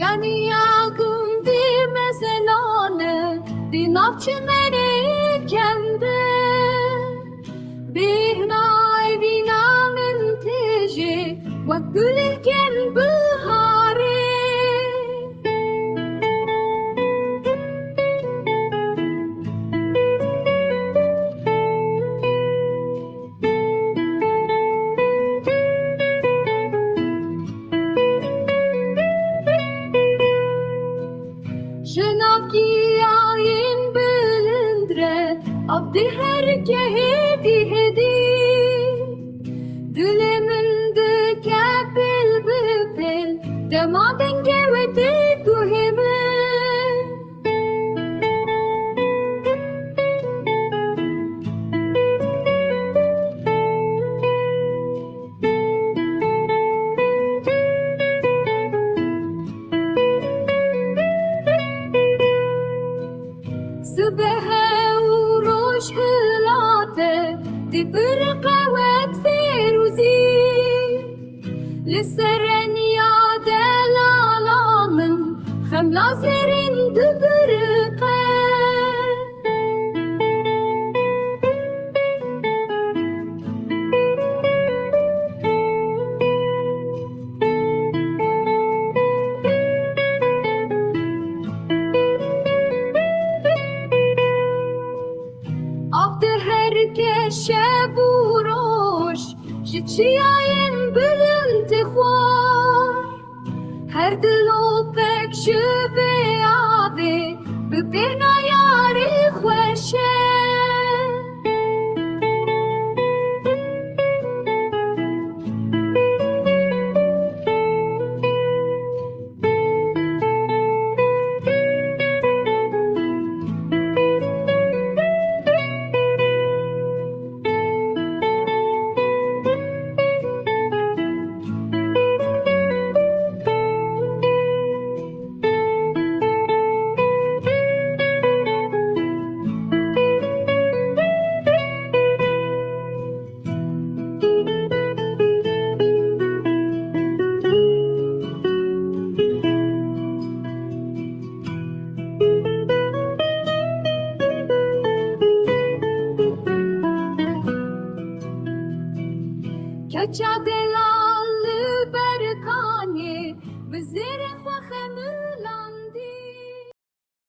Ganiyagum di meselane di nafçınları kendi Bihnay vinanın teji ve gülürken bihari Şenavkiyayin bilindre Abdi herkehe dihedi Dilemin de kepil bipil Demaden geveti duhimi Sıbehe uğruş hılate Di ırka veksiruzi Lisseren ya delalamın Xemlazerin dıbırıka After herkes şevuroş Şiçiyayin bülüntü xwar Her dilo pek şüve abi Bibina yari xweşe Kaça de